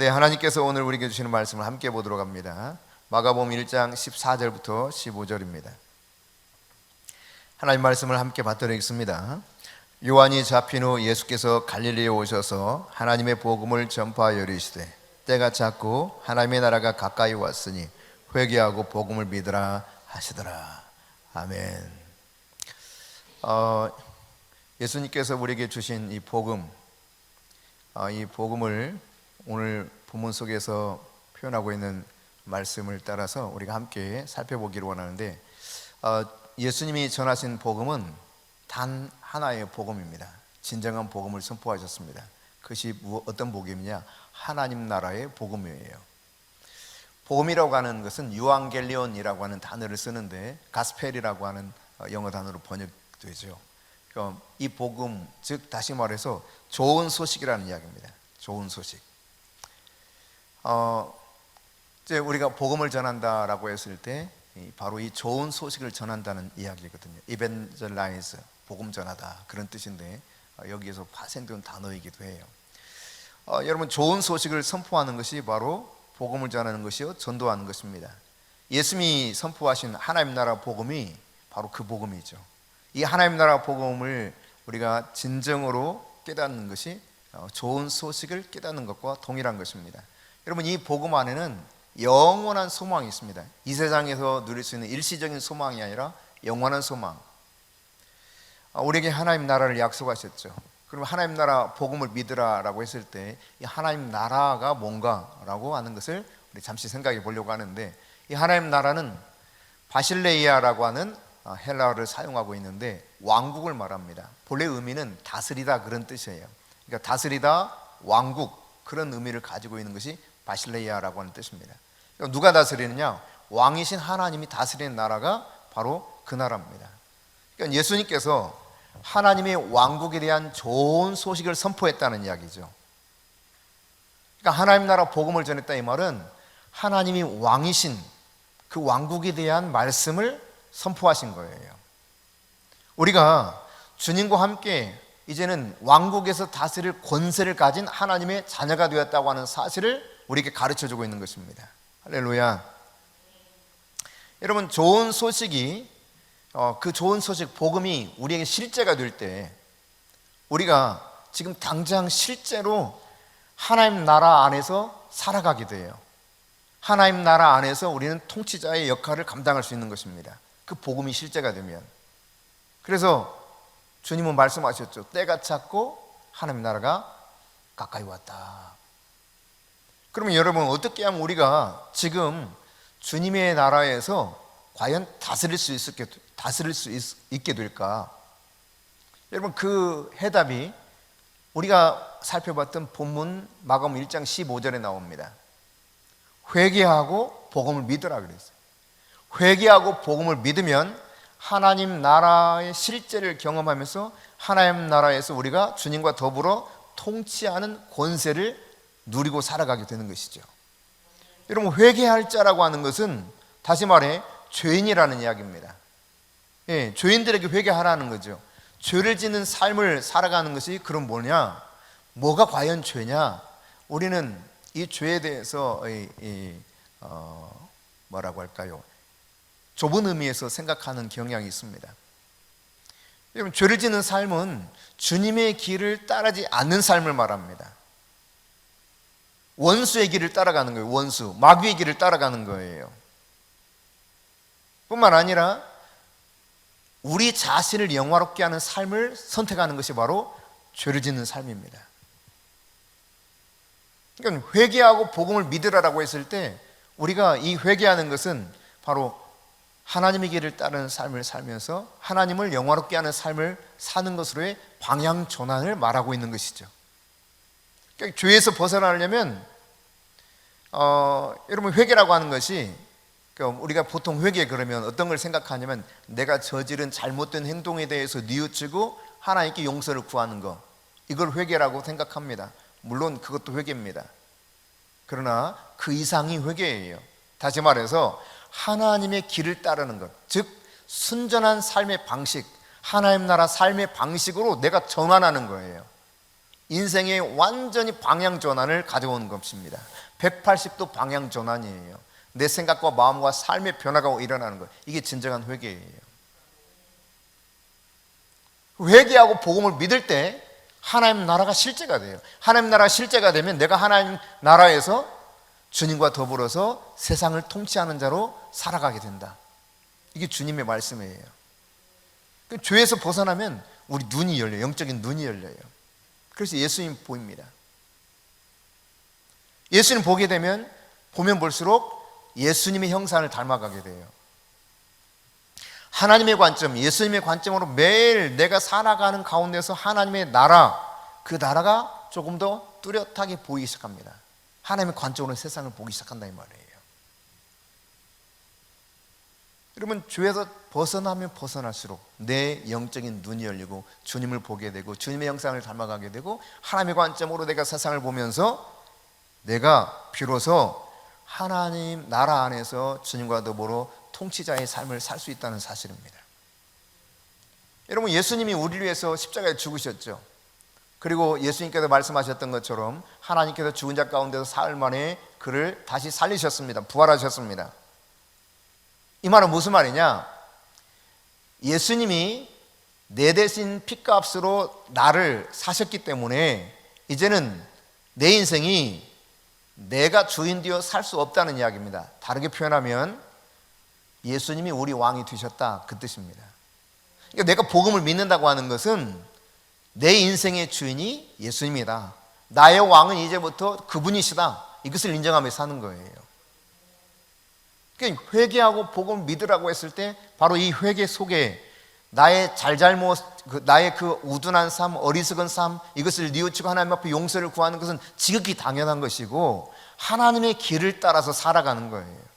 네, 하나님께서 오늘 우리에게 주시는 말씀을 함께 보도록 합니다. 마가복음 1장 14절부터 15절입니다. 하나님 말씀을 함께 받들겠습니다. 요한이 잡힌 후 예수께서 갈릴리에 오셔서 하나님의 복음을 전파하여 이르시되 때가 찼고 하나님의 나라가 가까이 왔으니 회개하고 복음을 믿으라 하시더라. 아멘. 예수님께서 우리에게 주신 이 복음, 이 복음을 오늘 본문 속에서 표현하고 있는 말씀을 따라서 우리가 함께 살펴보기를 원하는데, 예수님이 전하신 복음은 단 하나의 복음입니다. 진정한 복음을 선포하셨습니다. 그것이 어떤 복음이냐? 하나님 나라의 복음이에요. 복음이라고 하는 것은 유앙겔리온이라고 하는 단어를 쓰는데 가스펠이라고 하는 영어 단어로 번역되죠. 그러니까 이 복음, 즉 다시 말해서 좋은 소식이라는 이야기입니다. 좋은 소식. 이제 우리가 복음을 전한다라고 했을 때 바로 이 좋은 소식을 전한다는 이야기거든요. 이벤젤라이즈, 복음 전하다, 그런 뜻인데 여기에서 파생된 단어이기도 해요. 여러분, 좋은 소식을 선포하는 것이 바로 복음을 전하는 것이요, 전도하는 것입니다. 예수님이 선포하신 하나님 나라 복음이 바로 그 복음이죠. 이 하나님 나라 복음을 우리가 진정으로 깨닫는 것이 좋은 소식을 깨닫는 것과 동일한 것입니다. 여러분, 이 복음 안에는 영원한 소망이 있습니다. 이 세상에서 누릴 수 있는 일시적인 소망이 아니라 영원한 소망. 우리에게 하나님 나라를 약속하셨죠. 그럼 하나님 나라 복음을 믿으라라고 했을 때 이 하나님 나라가 뭔가라고 하는 것을 우리 잠시 생각해 보려고 하는데, 이 하나님 나라는 바실레이아라고 하는 헬라어를 사용하고 있는데 왕국을 말합니다. 본래 의미는 다스리다, 그런 뜻이에요. 그러니까 다스리다, 왕국, 그런 의미를 가지고 있는 것이 바실레이아라고 하는 뜻입니다. 그러니까 누가 다스리느냐? 왕이신 하나님이 다스리는 나라가 바로 그 나라입니다. 그러니까 예수님께서 하나님의 왕국에 대한 좋은 소식을 선포했다는 이야기죠. 그러니까 하나님 나라 복음을 전했다, 이 말은 하나님이 왕이신 그 왕국에 대한 말씀을 선포하신 거예요. 우리가 주님과 함께 이제는 왕국에서 다스릴 권세를 가진 하나님의 자녀가 되었다고 하는 사실을 우리에게 가르쳐주고 있는 것입니다. 할렐루야. 여러분, 좋은 소식이, 그 좋은 소식, 복음이 우리에게 실제가 될 때, 우리가 지금 당장 실제로 하나님 나라 안에서 살아가게 돼요. 하나님 나라 안에서 우리는 통치자의 역할을 감당할 수 있는 것입니다. 그 복음이 실제가 되면. 그래서 주님은 말씀하셨죠. 때가 찼고 하나님 나라가 가까이 왔다. 그러면 여러분, 어떻게 하면 우리가 지금 주님의 나라에서 과연 다스릴 수 있게 될까? 여러분, 그 해답이 우리가 살펴봤던 본문 마가복음 1장 15절에 나옵니다. 회개하고 복음을 믿으라 그랬어요. 회개하고 복음을 믿으면 하나님 나라의 실제를 경험하면서 하나님 나라에서 우리가 주님과 더불어 통치하는 권세를 누리고 살아가게 되는 것이죠. 여러분, 회개할 자라고 하는 것은 다시 말해 죄인이라는 이야기입니다. 예, 죄인들에게 회개하라는 거죠. 죄를 짓는 삶을 살아가는 것이 그럼 뭐냐? 뭐가 과연 죄냐? 우리는 이 죄에 대해서 뭐라고 할까요? 좁은 의미에서 생각하는 경향이 있습니다. 여러분, 죄를 짓는 삶은 주님의 길을 따르지 않는 삶을 말합니다. 원수의 길을 따라가는 거예요. 원수, 마귀의 길을 따라가는 거예요. 뿐만 아니라 우리 자신을 영화롭게 하는 삶을 선택하는 것이 바로 죄를 짓는 삶입니다. 그러니까 회개하고 복음을 믿으라라고 했을 때 우리가 이 회개하는 것은 바로 하나님의 길을 따르는 삶을 살면서 하나님을 영화롭게 하는 삶을 사는 것으로의 방향 전환을 말하고 있는 것이죠. 그러니까 죄에서 벗어나려면 여러분, 회개라고 하는 것이, 그러니까 우리가 보통 회개 그러면 어떤 걸 생각하냐면 내가 저지른 잘못된 행동에 대해서 뉘우치고 하나님께 용서를 구하는 것, 이걸 회개라고 생각합니다. 물론 그것도 회개입니다. 그러나 그 이상이 회개예요. 다시 말해서 하나님의 길을 따르는 것, 즉 순전한 삶의 방식, 하나님 나라 삶의 방식으로 내가 전환하는 거예요. 인생의 완전히 방향 전환을 가져오는 것입니다. 180도 방향 전환이에요. 내 생각과 마음과 삶의 변화가 일어나는 거예요. 이게 진정한 회개예요. 회개하고 복음을 믿을 때 하나님 나라가 실제가 돼요. 하나님 나라가 실제가 되면 내가 하나님 나라에서 주님과 더불어서 세상을 통치하는 자로 살아가게 된다. 이게 주님의 말씀이에요. 죄에서 벗어나면 우리 눈이 열려요. 영적인 눈이 열려요. 그래서 예수님 보입니다. 예수님 보게 되면 보면 볼수록 예수님의 형상을 닮아가게 돼요. 하나님의 관점, 예수님의 관점으로 매일 내가 살아가는 가운데서 하나님의 나라, 그 나라가 조금 더 뚜렷하게 보이기 시작합니다. 하나님의 관점으로 세상을 보기 시작한다 이 말이에요. 여러분, 죄에서 벗어나면 벗어날수록 내 영적인 눈이 열리고 주님을 보게 되고 주님의 형상을 닮아가게 되고 하나님의 관점으로 내가 세상을 보면서 내가 비로소 하나님 나라 안에서 주님과 더불어 통치자의 삶을 살 수 있다는 사실입니다. 여러분, 예수님이 우리를 위해서 십자가에 죽으셨죠. 그리고 예수님께서 말씀하셨던 것처럼 하나님께서 죽은 자 가운데서 사흘 만에 그를 다시 살리셨습니다. 부활하셨습니다. 이 말은 무슨 말이냐? 예수님이 내 대신 핏값으로 나를 사셨기 때문에 이제는 내 인생이 내가 주인 되어 살 수 없다는 이야기입니다. 다르게 표현하면 예수님이 우리 왕이 되셨다, 그 뜻입니다. 그러니까 내가 복음을 믿는다고 하는 것은 내 인생의 주인이 예수님이다, 나의 왕은 이제부터 그분이시다, 이것을 인정하며 사는 거예요. 그러니까 회개하고 복음을 믿으라고 했을 때 바로 이 회개 속에 나의 잘잘못, 나의 그 우둔한 삶, 어리석은 삶, 이것을 뉘우치고 하나님 앞에 용서를 구하는 것은 지극히 당연한 것이고 하나님의 길을 따라서 살아가는 거예요.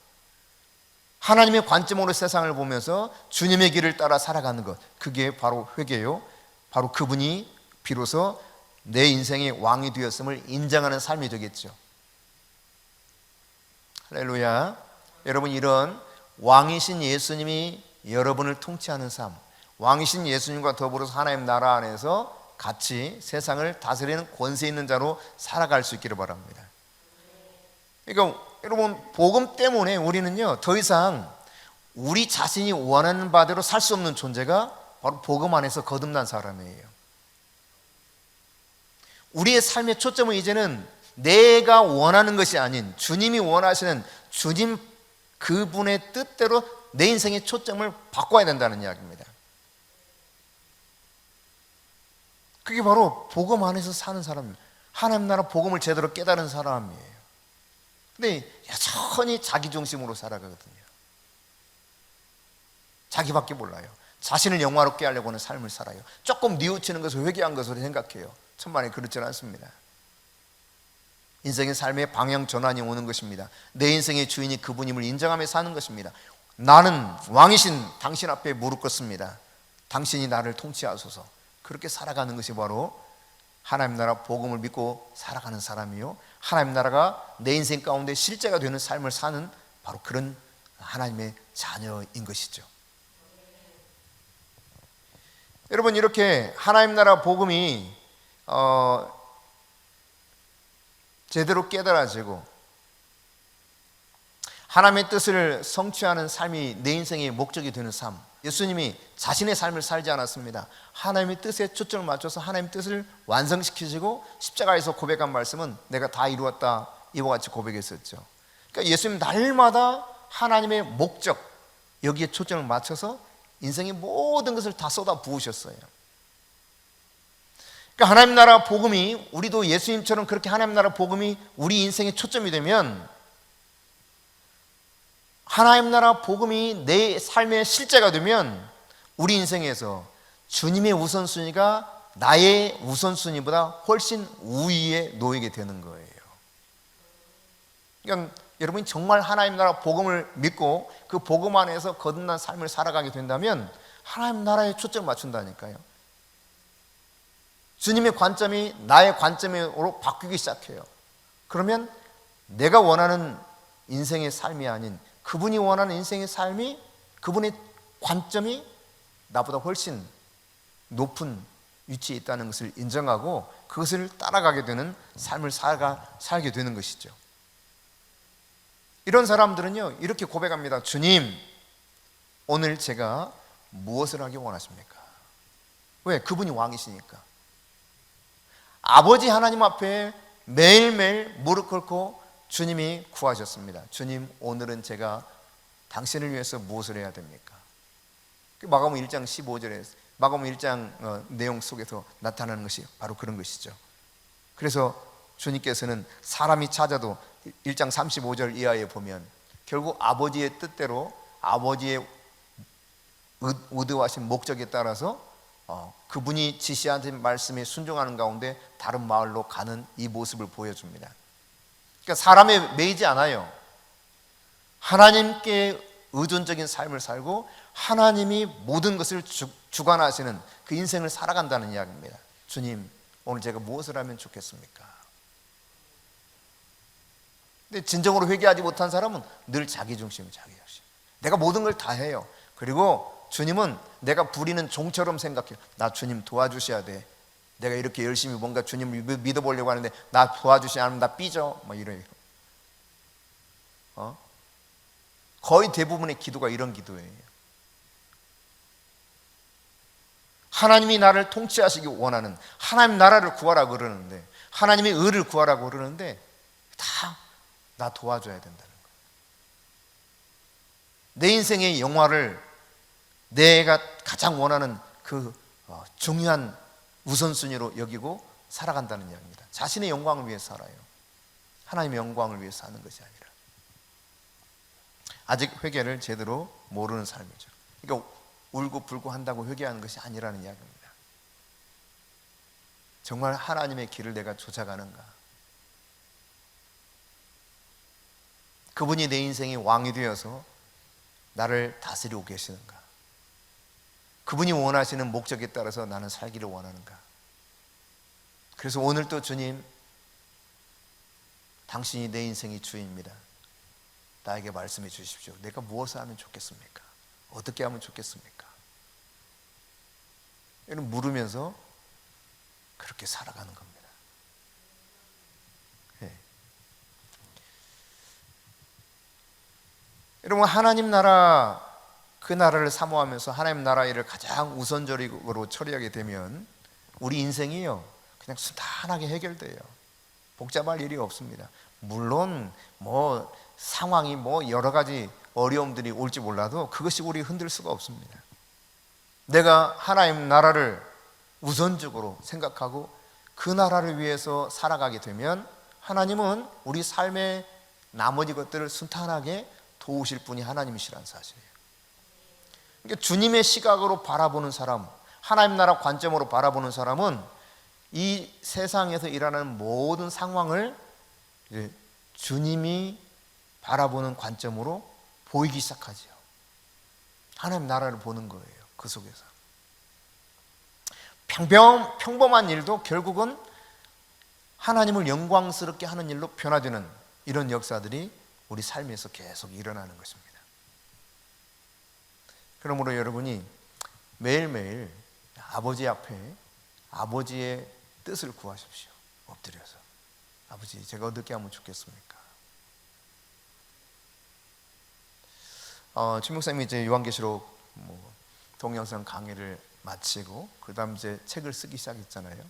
하나님의 관점으로 세상을 보면서 주님의 길을 따라 살아가는 것, 그게 바로 회개요. 바로 그분이 비로소 내 인생의 왕이 되었음을 인정하는 삶이 되겠죠. 할렐루야. 여러분, 이런 왕이신 예수님이 여러분을 통치하는 삶, 왕이신 예수님과 더불어서 하나님 나라 안에서 같이 세상을 다스리는 권세 있는 자로 살아갈 수 있기를 바랍니다. 그러니까 여러분, 복음 때문에 우리는요 더 이상 우리 자신이 원하는 바대로 살 수 없는 존재가 바로 복음 안에서 거듭난 사람이에요. 우리의 삶의 초점은 이제는 내가 원하는 것이 아닌 주님이 원하시는 주님 그분의 뜻대로 내 인생의 초점을 바꿔야 된다는 이야기입니다. 그게 바로 복음 안에서 사는 사람입니다. 하나님 나라 복음을 제대로 깨달은 사람이에요. 근데 여전히 자기 중심으로 살아가거든요. 자기밖에 몰라요. 자신을 영화롭게 하려고 하는 삶을 살아요. 조금 뉘우치는 것을 회개한 것으로 생각해요. 천만에 그렇지는 않습니다. 인생의 삶의 방향 전환이 오는 것입니다. 내 인생의 주인이 그분임을 인정하며 사는 것입니다. 나는 왕이신 당신 앞에 무릎 꿇습니다. 당신이 나를 통치하소서. 그렇게 살아가는 것이 바로 하나님 나라 복음을 믿고 살아가는 사람이요, 하나님 나라가 내 인생 가운데 실제가 되는 삶을 사는 바로 그런 하나님의 자녀인 것이죠. 여러분, 이렇게 하나님 나라 복음이 제대로 깨달아지고 하나님의 뜻을 성취하는 삶이 내 인생의 목적이 되는 삶, 예수님이 자신의 삶을 살지 않았습니다. 하나님의 뜻에 초점을 맞춰서 하나님의 뜻을 완성시키시고 십자가에서 고백한 말씀은 내가 다 이루었다, 이와 같이 고백했었죠. 그러니까 예수님 날마다 하나님의 목적, 여기에 초점을 맞춰서 인생의 모든 것을 다 쏟아 부으셨어요. 그러니까 하나님 나라 복음이, 우리도 예수님처럼 그렇게 하나님 나라 복음이 우리 인생의 초점이 되면 하나님 나라 복음이 내 삶의 실제가 되면 우리 인생에서 주님의 우선순위가 나의 우선순위보다 훨씬 우위에 놓이게 되는 거예요. 그러니까 여러분이 정말 하나님 나라 복음을 믿고 그 복음 안에서 거듭난 삶을 살아가게 된다면 하나님 나라에 초점을 맞춘다니까요. 주님의 관점이 나의 관점으로 바뀌기 시작해요. 그러면 내가 원하는 인생의 삶이 아닌 그분이 원하는 인생의 삶이, 그분의 관점이 나보다 훨씬 높은 위치에 있다는 것을 인정하고 그것을 따라가게 되는 삶을 살게 되는 것이죠. 이런 사람들은요, 이렇게 고백합니다. 주님, 오늘 제가 무엇을 하기 원하십니까? 왜? 그분이 왕이시니까. 아버지 하나님 앞에 매일매일 무릎 꿇고 주님이 구하셨습니다. 주님, 오늘은 제가 당신을 위해서 무엇을 해야 됩니까? 마가복음 1장 15절에 마가복음 1장 내용 속에서 나타나는 것이 바로 그런 것이죠. 그래서 주님께서는 사람이 찾아도 1장 35절 이하에 보면 결국 아버지의 뜻대로 아버지의 의도하신 목적에 따라서 그분이 지시하신 말씀에 순종하는 가운데 다른 마을로 가는 이 모습을 보여줍니다. 그러니까 사람에 매이지 않아요. 하나님께 의존적인 삶을 살고 하나님이 모든 것을 주관하시는 그 인생을 살아간다는 이야기입니다. 주님, 오늘 제가 무엇을 하면 좋겠습니까? 근데 진정으로 회개하지 못한 사람은 늘 자기 중심. 내가 모든 걸 다 해요. 그리고 주님은 내가 부리는 종처럼 생각해요. 나 주님 도와주셔야 돼. 내가 이렇게 열심히 뭔가 주님을 믿어보려고 하는데 나 도와주시지 않으면 나 삐져. 뭐 이래요. 거의 대부분의 기도가 이런 기도예요. 하나님이 나를 통치하시기 원하는, 하나님 나라를 구하라 그러는데, 하나님의 의를 구하라고 그러는데 다 나 도와줘야 된다는 거예요. 내 인생의 영화를 내가 가장 원하는 그 중요한 우선순위로 여기고 살아간다는 이야기입니다. 자신의 영광을 위해서 살아요. 하나님의 영광을 위해서 사는 것이 아니라. 아직 회개를 제대로 모르는 삶이죠. 그러니까 울고불고 한다고 회개하는 것이 아니라는 이야기입니다. 정말 하나님의 길을 내가 쫓아가는가? 그분이 내 인생의 왕이 되어서 나를 다스리고 계시는가? 그분이 원하시는 목적에 따라서 나는 살기를 원하는가? 그래서 오늘도 주님, 당신이 내 인생의 주인입니다. 나에게 말씀해 주십시오. 내가 무엇을 하면 좋겠습니까? 어떻게 하면 좋겠습니까? 이런 물으면서 그렇게 살아가는 겁니다. 네. 여러분, 하나님 나라, 그 나라를 사모하면서 하나님 나라 일을 가장 우선적으로 처리하게 되면 우리 인생이요, 그냥 순탄하게 해결돼요. 복잡할 일이 없습니다. 물론 뭐 상황이 뭐 여러 가지 어려움들이 올지 몰라도 그것이 우리 흔들 수가 없습니다. 내가 하나님 나라를 우선적으로 생각하고 그 나라를 위해서 살아가게 되면 하나님은 우리 삶의 나머지 것들을 순탄하게 도우실 분이 하나님이시라는 사실이에요. 그러니까 주님의 시각으로 바라보는 사람, 하나님 나라 관점으로 바라보는 사람은 이 세상에서 일어나는 모든 상황을 이제 주님이 바라보는 관점으로 보이기 시작하죠. 하나님 나라를 보는 거예요. 그 속에서 평범한 일도 결국은 하나님을 영광스럽게 하는 일로 변화되는 이런 역사들이 우리 삶에서 계속 일어나는 것입니다. 그러므로 여러분이 매일매일 아버지 앞에 아버지의 뜻을 구하십시오. 엎드려서, 아버지, 제가 어떻게 하면 좋겠습니까? 최 목사님이 이제 요한계시록 동영상 강의를 마치고 그 다음 이제 책을 쓰기 시작했잖아요.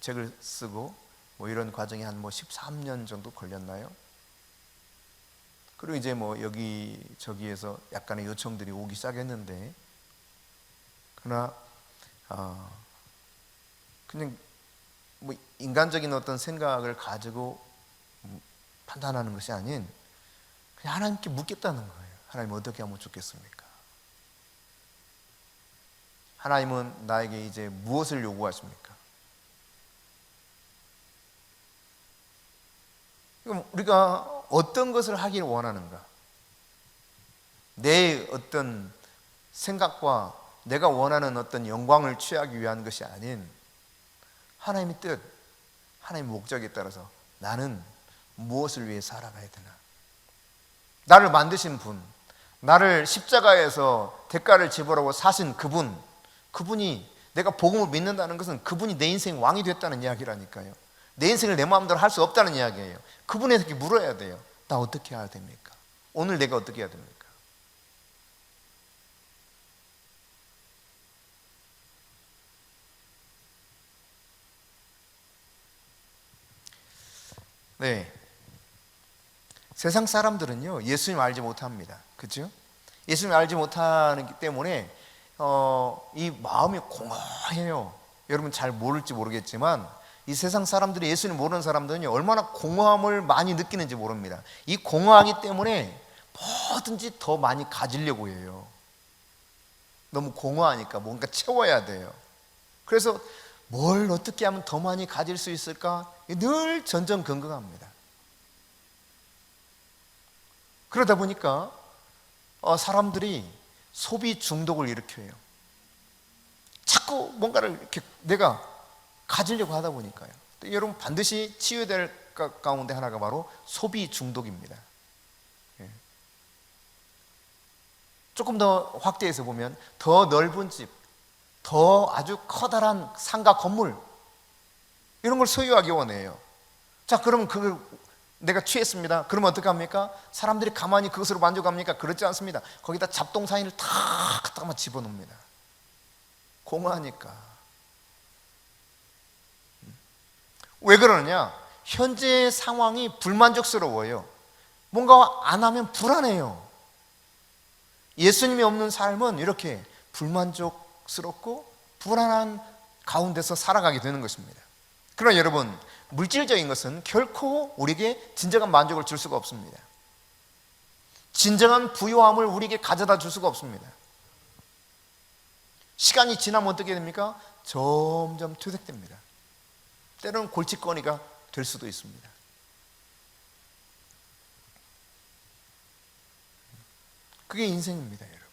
책을 쓰고 이런 과정이 한 13년 정도 걸렸나요? 그리고 이제 여기저기에서 약간의 요청들이 오기 시작했는데, 그러나 그냥 인간적인 어떤 생각을 가지고 판단하는 것이 아닌 그냥 하나님께 묻겠다는 거예요. 하나님, 어떻게 하면 좋겠습니까? 하나님은 나에게 이제 무엇을 요구하십니까? 그럼 우리가 어떤 것을 하기를 원하는가? 내 어떤 생각과 내가 원하는 어떤 영광을 취하기 위한 것이 아닌 하나님의 뜻, 하나님의 목적에 따라서 나는 무엇을 위해 살아가야 되나? 나를 만드신 분, 나를 십자가에서 대가를 지불하고 사신 그분이 내가 복음을 믿는다는 것은 그분이 내 인생 왕이 됐다는 이야기라니까요. 내 인생을 내 마음대로 할 수 없다는 이야기예요. 그분에게 물어야 돼요. 나 어떻게 해야 됩니까? 오늘 내가 어떻게 해야 됩니까? 네, 세상 사람들은요 예수님 알지 못합니다. 그렇죠? 예수님 알지 못하기 때문에 이 마음이 공허해요. 여러분 잘 모를지 모르겠지만 이 세상 사람들이, 예수님 모르는 사람들은요 얼마나 공허함을 많이 느끼는지 모릅니다. 이 공허하기 때문에 뭐든지 더 많이 가지려고 해요. 너무 공허하니까 뭔가 채워야 돼요. 그래서 뭘 어떻게 하면 더 많이 가질 수 있을까 늘 전전긍긍합니다. 그러다 보니까 사람들이 소비 중독을 일으켜요. 자꾸 뭔가를 이렇게 내가 가지려고 하다 보니까요. 여러분 반드시 치유해야 될 가운데 하나가 바로 소비 중독입니다. 조금 더 확대해서 보면 더 넓은 집, 더 아주 커다란 상가 건물, 이런 걸 소유하기 원해요. 자, 그러면 그걸 내가 취했습니다. 그러면 어떻게 합니까? 사람들이 가만히 그것으로 만족합니까? 그렇지 않습니다. 거기다 잡동사니를 다 갖다가 집어넣습니다. 공허하니까. 왜 그러느냐? 현재 상황이 불만족스러워요. 뭔가 안 하면 불안해요. 예수님이 없는 삶은 이렇게 불만족스럽고 불안한 가운데서 살아가게 되는 것입니다. 그러나 여러분, 물질적인 것은 결코 우리에게 진정한 만족을 줄 수가 없습니다. 진정한 부요함을 우리에게 가져다 줄 수가 없습니다. 시간이 지나면 어떻게 됩니까? 점점 퇴색됩니다. 때로는 골칫거리가 될 수도 있습니다. 그게 인생입니다, 여러분.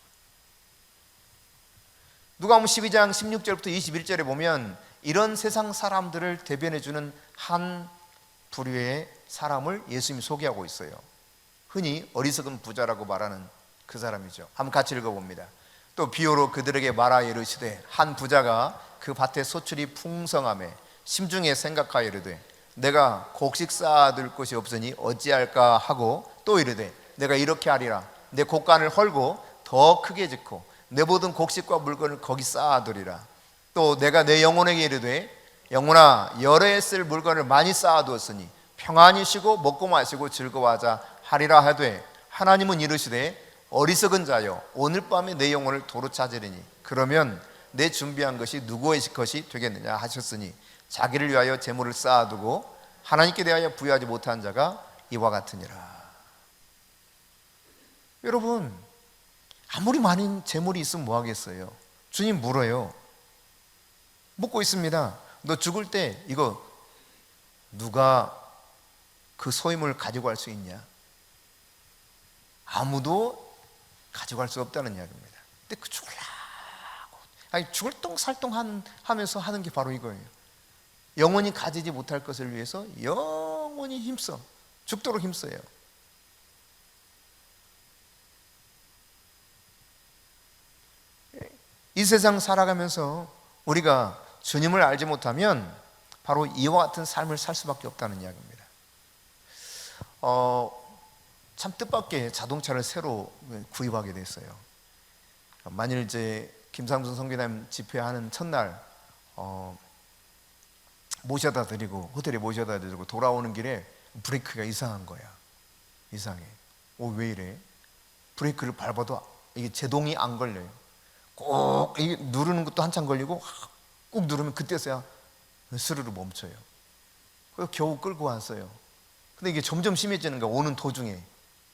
누가복음 12장 16절부터 21절에 보면 이런 세상 사람들을 대변해주는 한 부류의 사람을 예수님이 소개하고 있어요. 흔히 어리석은 부자라고 말하는 그 사람이죠. 한번 같이 읽어봅니다. 또 비유로 그들에게 말하여 이르시되 한 부자가 그 밭에 소출이 풍성하매 심중에 생각하여 이르되 내가 곡식 쌓아둘 곳이 없으니 어찌할까 하고 또 이르되 내가 이렇게 하리라 내 곡간을 헐고 더 크게 짓고 내 모든 곡식과 물건을 거기 쌓아두리라. 또 내가 내 영혼에게 이르되 영혼아 여러 해 쓸 물건을 많이 쌓아두었으니 평안히 쉬고 먹고 마시고 즐거워하자 하리라 하되 하나님은 이르시되 어리석은 자여 오늘 밤에 내 영혼을 도로 찾으리니 그러면 내 준비한 것이 누구의 것이 되겠느냐 하셨으니 자기를 위하여 재물을 쌓아두고 하나님께 대하여 부여하지 못한 자가 이와 같으니라. 여러분, 아무리 많은 재물이 있으면 뭐 하겠어요? 주님 물어요. 묻고 있습니다. 너 죽을 때 이거 누가 그 소임을 가지고 갈 수 있냐? 아무도 가지고 갈 수 없다는 이야기입니다. 근데 그 죽으려고, 아니 죽을똥살똥 하면서 하는 게 바로 이거예요. 영원히 가지지 못할 것을 위해서 영원히 힘써, 죽도록 힘써요. 이 세상 살아가면서 우리가 주님을 알지 못하면 바로 이와 같은 삶을 살 수밖에 없다는 이야기입니다. 참 뜻밖의 자동차를 새로 구입하게 됐어요. 만일 이제 김상준 선교사님 집회하는 첫날 모셔다 드리고 호텔에 모셔다 드리고 돌아오는 길에 브레이크가 이상한 거야. 이상해. 왜 이래? 브레이크를 밟아도 이게 제동이 안 걸려요. 꼭 이게 누르는 것도 한참 걸리고 꾹 누르면 그때서야 스르르 멈춰요. 그래서 겨우 끌고 왔어요. 근데 이게 점점 심해지는 거야. 오는 도중에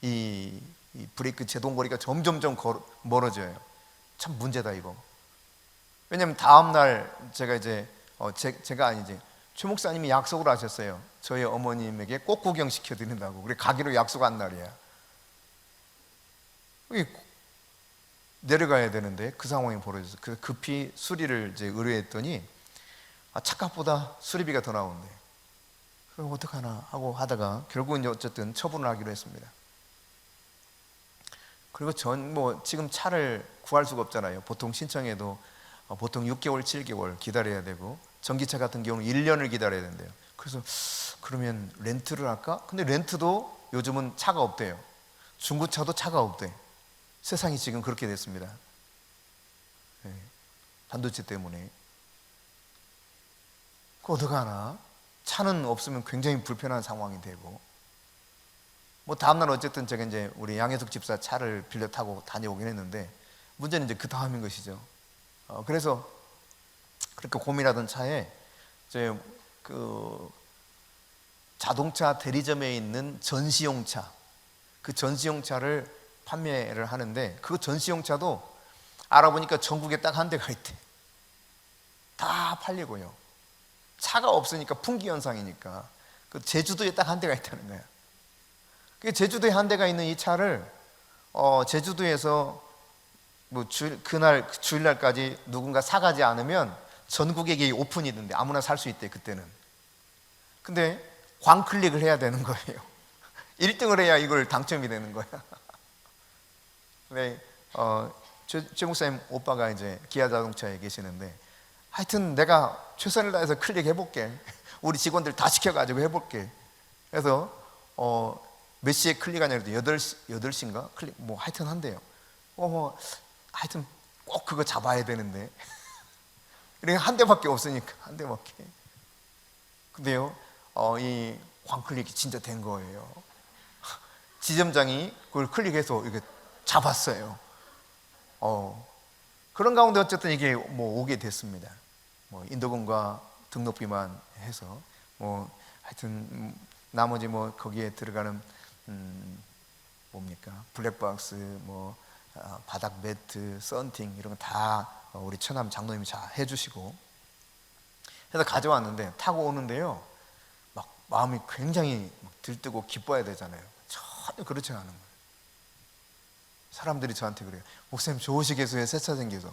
이 브레이크 제동거리가 점점점 멀어져요. 참 문제다 이거. 왜냐면 다음날 제가 이제 제가 아니지 최 목사님이 약속을 하셨어요. 저희 어머님에게 꼭 구경시켜 드린다고. 그래 가기로 약속한 날이야. 내려가야 되는데 그 상황이 벌어져서 그래서 급히 수리를 이제 의뢰했더니 착각보다 수리비가 더 나온대. 그럼 어떡하나 하고 하다가 결국은 이제 어쨌든 처분을 하기로 했습니다. 그리고 전 뭐 지금 차를 구할 수가 없잖아요. 보통 신청해도 보통 6개월, 7개월 기다려야 되고 전기차 같은 경우는 1년을 기다려야 된대요. 그래서 그러면 렌트를 할까? 근데 렌트도 요즘은 차가 없대요. 중고차도 차가 없대. 세상이 지금 그렇게 됐습니다. 네. 반도체 때문에. 그 어떡하나? 차는 없으면 굉장히 불편한 상황이 되고, 뭐 다음날 어쨌든 제가 이제 우리 양혜숙 집사 차를 빌려 타고 다녀오긴 했는데, 문제는 이제 그 다음인 것이죠. 그래서 그렇게 고민하던 차에 이제 그 자동차 대리점에 있는 전시용 차, 그 전시용 차를 판매를 하는데, 그 전시용 차도 알아보니까 전국에 딱 한 대가 있대. 다 팔리고요. 차가 없으니까 품귀 현상이니까 그 제주도에 딱 한 대가 있다는 거야. 그 제주도에 한 대가 있는 이 차를 제주도에서 뭐 그날 주일날까지 누군가 사가지 않으면 전국에 오픈이 된대. 아무나 살 수 있대 그때는. 근데 광클릭을 해야 되는 거예요. 1등을 해야 이걸 당첨이 되는 거야. 네, 최 목사님 오빠가 이제 기아 자동차에 계시는데, 하여튼 내가 최선을 다해서 클릭해볼게. 우리 직원들 다 시켜가지고 해볼게. 그래서 몇 시에 클릭하냐 그랬더니 8시인가? 클릭 뭐 하여튼 한대요. 하여튼 꼭 그거 잡아야 되는데 그러니까 한 대밖에 없으니까 한 대밖에. 근데요 이 광클릭이 진짜 된 거예요. 지점장이 그걸 클릭해서 이렇게 잡았어요. 그런 가운데 어쨌든 이게 뭐 오게 됐습니다. 뭐 인도금과 등록비만 해서 뭐 하여튼 나머지 뭐 거기에 들어가는 뭡니까 블랙박스 뭐 바닥 매트, 썬팅 이런 거 다 우리 처남 장로님이 잘 해주시고 해서 가져왔는데, 타고 오는데요 막 마음이 굉장히 들뜨고 기뻐야 되잖아요. 전혀 그렇지 않은 거예요. 사람들이 저한테 그래요. 목사님 좋으시겠어요? 새 차 생겨서.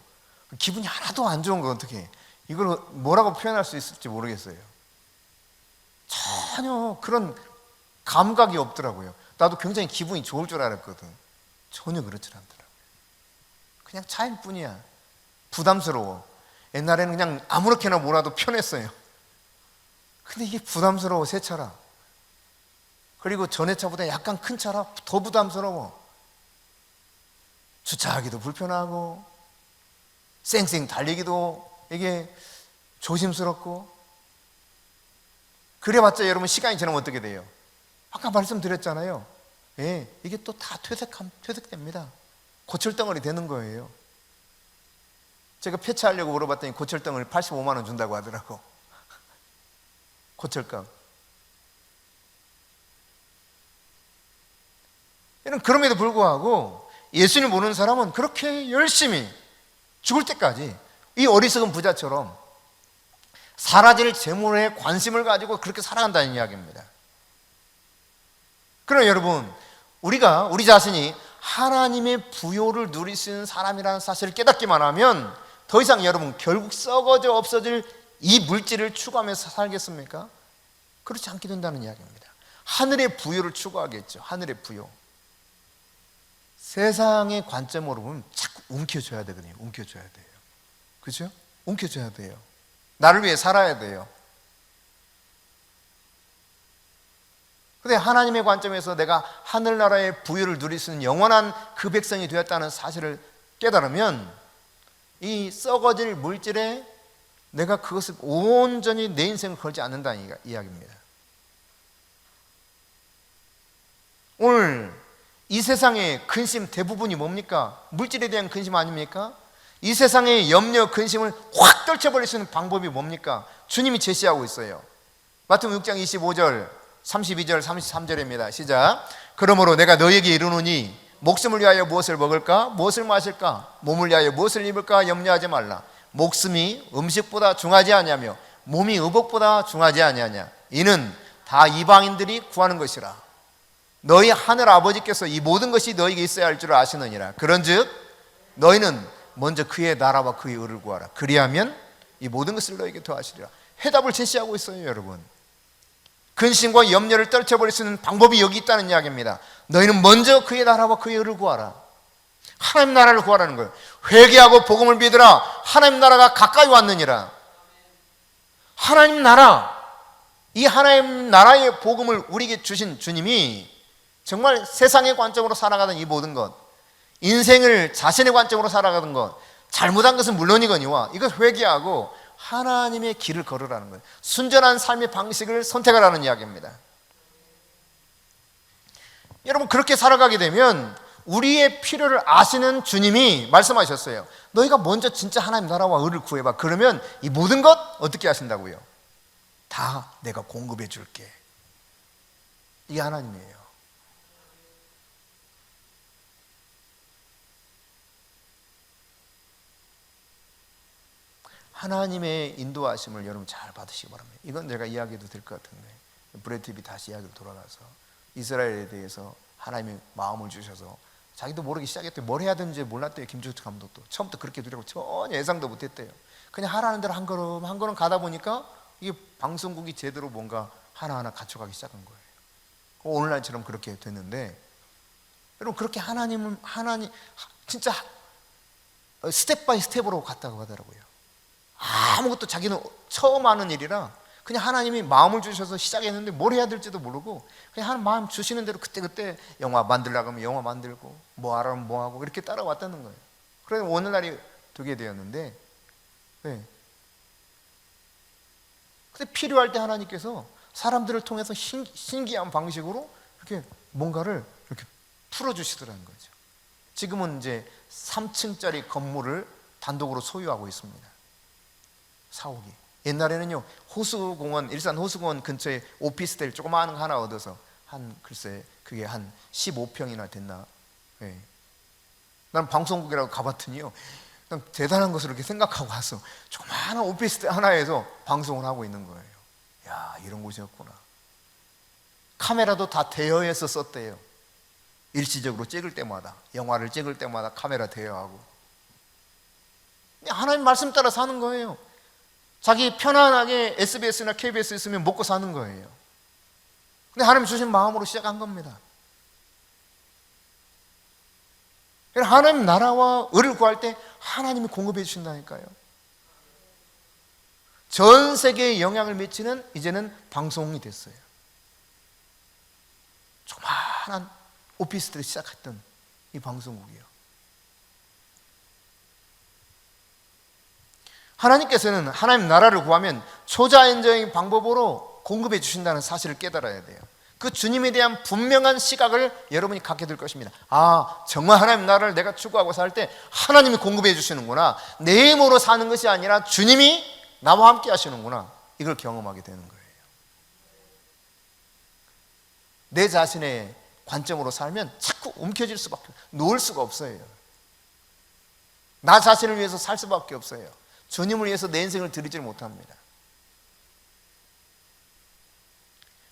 기분이 하나도 안 좋은 거 어떻게 이걸 뭐라고 표현할 수 있을지 모르겠어요. 전혀 그런 감각이 없더라고요. 나도 굉장히 기분이 좋을 줄 알았거든. 전혀 그렇지 않더라고요. 그냥 차일 뿐이야. 부담스러워. 옛날에는 그냥 아무렇게나 몰아도 편했어요. 근데 이게 부담스러워. 새 차라. 그리고 전에 차보다 약간 큰 차라 더 부담스러워. 주차하기도 불편하고 쌩쌩 달리기도 이게 조심스럽고. 그래봤자 여러분 시간이 지나면 어떻게 돼요? 아까 말씀드렸잖아요. 예, 이게 또 다 퇴색됩니다. 고철덩어리 되는 거예요. 제가 폐차하려고 물어봤더니 고철덩어리 85만 원 준다고 하더라고. 고철값. 그럼에도 불구하고 예수님 모르는 사람은 그렇게 열심히 죽을 때까지 이 어리석은 부자처럼 사라질 재물에 관심을 가지고 그렇게 살아간다는 이야기입니다. 그럼 여러분, 우리가 우리 자신이 하나님의 부요를 누릴 수 있는 사람이라는 사실을 깨닫기만 하면 더 이상 여러분 결국 썩어져 없어질 이 물질을 추구하면서 살겠습니까? 그렇지 않게 된다는 이야기입니다. 하늘의 부요를 추구하겠죠. 하늘의 부요. 세상의 관점으로 보면 자꾸 움켜줘야 되거든요. 움켜줘야 돼요. 그죠? 움켜줘야 돼요. 나를 위해 살아야 돼요. 근데 하나님의 관점에서 내가 하늘나라의 부유를 누릴 수 있는 영원한 그 백성이 되었다는 사실을 깨달으면 이 썩어질 물질에 내가 그것을 온전히 내 인생을 걸지 않는다는 이야기입니다. 오늘 이 세상의 근심 대부분이 뭡니까? 물질에 대한 근심 아닙니까? 이 세상의 염려, 근심을 확 떨쳐버릴 수 있는 방법이 뭡니까? 주님이 제시하고 있어요. 마태복음 6장 25절, 32절, 33절입니다. 시작. 그러므로 내가 너에게 이르노니 목숨을 위하여 무엇을 먹을까? 무엇을 마실까? 몸을 위하여 무엇을 입을까? 염려하지 말라. 목숨이 음식보다 중하지 아니하며 몸이 의복보다 중하지 아니하냐. 이는 다 이방인들이 구하는 것이라. 너희 하늘 아버지께서 이 모든 것이 너에게 있어야 할 줄 아시느니라. 그런즉 너희는 먼저 그의 나라와 그의 의를 구하라. 그리하면 이 모든 것을 너에게 더하시리라. 해답을 제시하고 있어요, 여러분. 근심과 염려를 떨쳐버릴 수 있는 방법이 여기 있다는 이야기입니다. 너희는 먼저 그의 나라와 그의 의를 구하라. 하나님 나라를 구하라는 거예요. 회개하고 복음을 믿으라. 하나님 나라가 가까이 왔느니라. 하나님 나라, 이 하나님 나라의 복음을 우리에게 주신 주님이 정말 세상의 관점으로 살아가던 이 모든 것, 인생을 자신의 관점으로 살아가던 것, 잘못한 것은 물론이거니와 이것 회개하고 하나님의 길을 걸으라는 거예요. 순전한 삶의 방식을 선택하라는 이야기입니다. 여러분, 그렇게 살아가게 되면 우리의 필요를 아시는 주님이 말씀하셨어요. 너희가 먼저 진짜 하나님 나라와 의를 구해봐. 그러면 이 모든 것 어떻게 하신다고요? 다 내가 공급해 줄게. 이게 하나님이에요. 하나님의 인도하심을 여러분 잘 받으시기 바랍니다. 이건 제가 이야기해도 될 것 같은데, 브래티비 다시 이야기로 돌아가서 이스라엘에 대해서 하나님이 마음을 주셔서 자기도 모르게 시작했대요. 뭘 해야 되는지 몰랐대요. 김주철 감독도 처음부터 그렇게 두려고 전혀 예상도 못했대요. 그냥 하라는 대로 한 걸음 한 걸음 가다 보니까 이게 방송국이 제대로 뭔가 하나하나 갖춰가기 시작한 거예요. 오늘날처럼 그렇게 됐는데, 여러분 그렇게 하나님 진짜 스텝 바이 스텝으로 갔다고 하더라고요. 아무것도 자기는 처음 하는 일이라 그냥 하나님이 마음을 주셔서 시작했는데 뭘 해야 될지도 모르고 그냥 하나님 마음 주시는 대로 그때그때 영화 만들려고 하면 영화 만들고 뭐 하라면 뭐 하고 이렇게 따라왔다는 거예요. 그래서 오늘날이 되게 되었는데, 네. 근데 필요할 때 하나님께서 사람들을 통해서 신기한 방식으로 이렇게 뭔가를 이렇게 풀어주시더라는 거죠. 지금은 이제 3층짜리 건물을 단독으로 소유하고 있습니다. 사옥이. 옛날에는요, 호수공원, 일산 호수공원 근처에 오피스텔 조그마한 거 하나 얻어서 글쎄 그게 한 15평이나 됐나. 네. 난 방송국이라고 가봤더니요, 그냥 대단한 것으로 이렇게 생각하고 와서 조그마한 오피스텔 하나에서 방송을 하고 있는 거예요. 야, 이런 곳이었구나. 카메라도 다 대여해서 썼대요. 일시적으로 찍을 때마다, 영화를 찍을 때마다 카메라 대여하고. 하나님 말씀 따라 사는 거예요. 자기 편안하게 SBS나 KBS 있으면 먹고 사는 거예요. 근데 하나님 주신 마음으로 시작한 겁니다. 하나님 나라와 의를 구할 때 하나님이 공급해 주신다니까요. 전 세계에 영향을 미치는 이제는 방송이 됐어요. 조그마한 오피스텔을 시작했던 이 방송국이요. 하나님께서는 하나님 나라를 구하면 초자연적인 방법으로 공급해 주신다는 사실을 깨달아야 돼요. 그 주님에 대한 분명한 시각을 여러분이 갖게 될 것입니다. 아, 정말 하나님 나라를 내가 추구하고 살 때 하나님이 공급해 주시는구나. 내 힘으로 사는 것이 아니라 주님이 나와 함께 하시는구나. 이걸 경험하게 되는 거예요. 내 자신의 관점으로 살면 자꾸 움켜질 수밖에 없어요. 놓을 수가 없어요. 나 자신을 위해서 살 수밖에 없어요. 주님을 위해서 내 인생을 드리지 못합니다.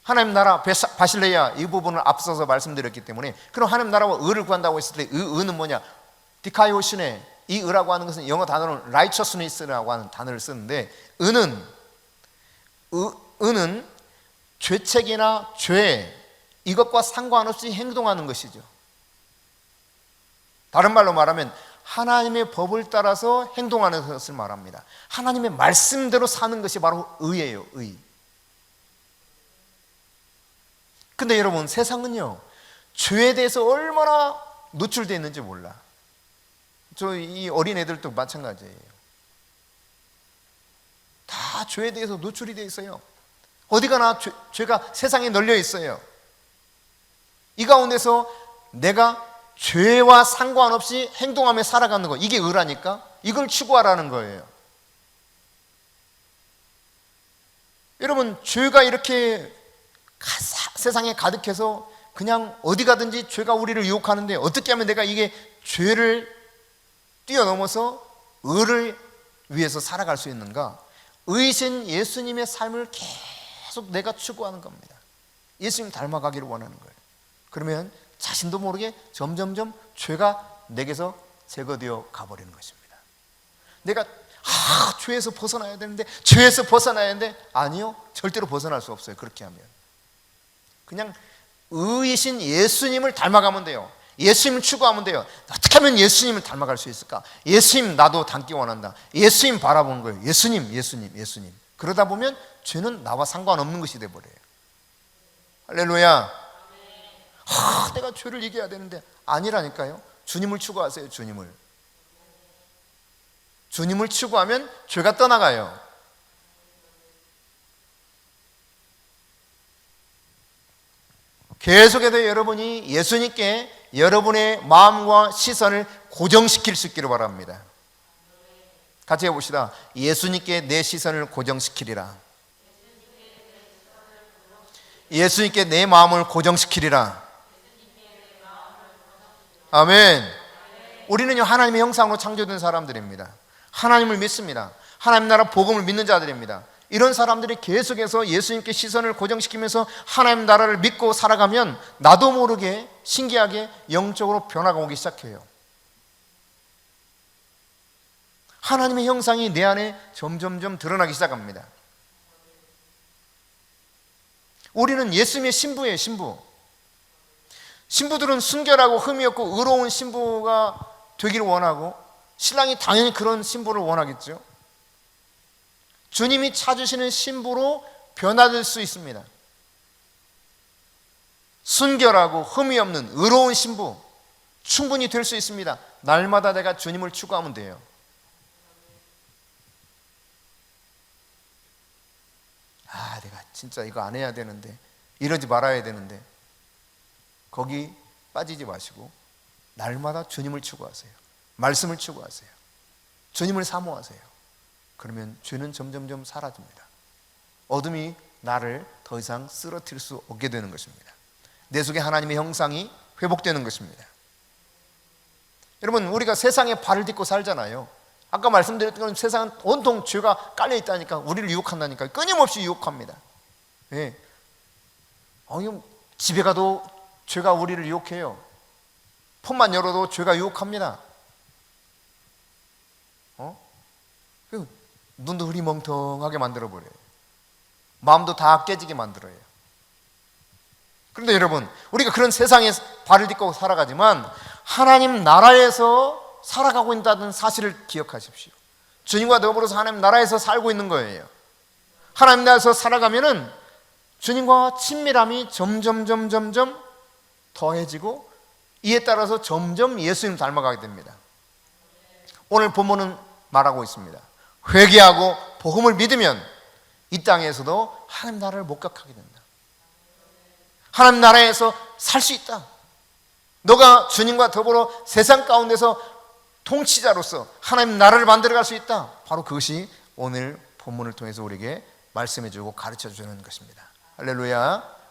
하나님 나라 바실레야 이 부분을 앞서서 말씀드렸기 때문에, 그럼 하나님 나라와 의를 구한다고 했을 때 의는 뭐냐? 디카이오시네, 이 의라고 하는 것은 영어 단어는 righteousness라고 하는 단어를 쓰는데, 의는 죄책이나 죄 이것과 상관없이 행동하는 것이죠. 다른 말로 말하면 하나님의 법을 따라서 행동하는 것을 말합니다. 하나님의 말씀대로 사는 것이 바로 의예요. 의. 근데 여러분, 세상은요 죄에 대해서 얼마나 노출되어 있는지 몰라. 저 이 어린애들도 마찬가지예요. 다 죄에 대해서 노출이 되어 있어요. 어디 가나 죄가 세상에 널려 있어요. 이 가운데서 내가 죄와 상관없이 행동하며 살아가는 거, 이게 의라니까 이걸 추구하라는 거예요. 여러분, 죄가 이렇게 세상에 가득해서 그냥 어디 가든지 죄가 우리를 유혹하는데, 어떻게 하면 내가 이게 죄를 뛰어넘어서 의를 위해서 살아갈 수 있는가? 의신 예수님의 삶을 계속 내가 추구하는 겁니다. 예수님 닮아가기를 원하는 거예요. 그러면 자신도 모르게 점점점 죄가 내게서 제거되어 가버리는 것입니다. 내가 죄에서 벗어나야 되는데, 죄에서 벗어나야 되는데, 아니요, 절대로 벗어날 수 없어요. 그렇게 하면 그냥 의이신 예수님을 닮아가면 돼요. 예수님을 추구하면 돼요. 어떻게 하면 예수님을 닮아갈 수 있을까? 예수님 나도 닮기 원한다. 예수님 바라보는 거예요. 예수님, 예수님, 예수님. 그러다 보면 죄는 나와 상관없는 것이 돼버려요. 할렐루야. 내가 죄를 이겨야 되는데 아니라니까요. 주님을 추구하세요. 주님을 추구하면 죄가 떠나가요. 계속해서 여러분이 예수님께 여러분의 마음과 시선을 고정시킬 수 있기를 바랍니다. 같이 해봅시다. 예수님께 내 시선을 고정시키리라. 예수님께 내 마음을 고정시키리라. 아멘. 우리는요, 하나님의 형상으로 창조된 사람들입니다. 하나님을 믿습니다. 하나님 나라 복음을 믿는 자들입니다. 이런 사람들이 계속해서 예수님께 시선을 고정시키면서 하나님 나라를 믿고 살아가면 나도 모르게 신기하게 영적으로 변화가 오기 시작해요. 하나님의 형상이 내 안에 점점점 드러나기 시작합니다. 우리는 예수님의 신부예요. 신부들은 순결하고 흠이 없고 의로운 신부가 되기를 원하고 신랑이 당연히 그런 신부를 원하겠죠. 주님이 찾으시는 신부로 변화될 수 있습니다. 순결하고 흠이 없는 의로운 신부 충분히 될 수 있습니다. 날마다 내가 주님을 추구하면 돼요. 내가 진짜 이거 안 해야 되는데, 이러지 말아야 되는데, 거기 빠지지 마시고 날마다 주님을 추구하세요. 말씀을 추구하세요. 주님을 사모하세요. 그러면 죄는 점점점 사라집니다. 어둠이 나를 더 이상 쓰러뜨릴 수 없게 되는 것입니다. 내 속에 하나님의 형상이 회복되는 것입니다. 여러분, 우리가 세상에 발을 딛고 살잖아요. 아까 말씀드렸던 것처럼 세상은 온통 죄가 깔려 있다니까, 우리를 유혹한다니까. 끊임없이 유혹합니다. 예. 집에 가도 죄가 우리를 유혹해요. 폰만 열어도 죄가 유혹합니다. 눈도 흐리멍텅하게 만들어버려요. 마음도 다 깨지게 만들어요. 그런데 여러분, 우리가 그런 세상에 발을 딛고 살아가지만 하나님 나라에서 살아가고 있다는 사실을 기억하십시오. 주님과 더불어서 하나님 나라에서 살고 있는 거예요. 하나님 나라에서 살아가면은 주님과 친밀함이 점점 더해지고 이에 따라서 점점 예수님 닮아가게 됩니다. 오늘 본문은 말하고 있습니다. 회개하고 복음을 믿으면 이 땅에서도 하나님 나라를 목격하게 된다. 하나님 나라에서 살 수 있다. 너가 주님과 더불어 세상 가운데서 통치자로서 하나님 나라를 만들어갈 수 있다. 바로 그것이 오늘 본문을 통해서 우리에게 말씀해주고 가르쳐주는 것입니다. 할렐루야.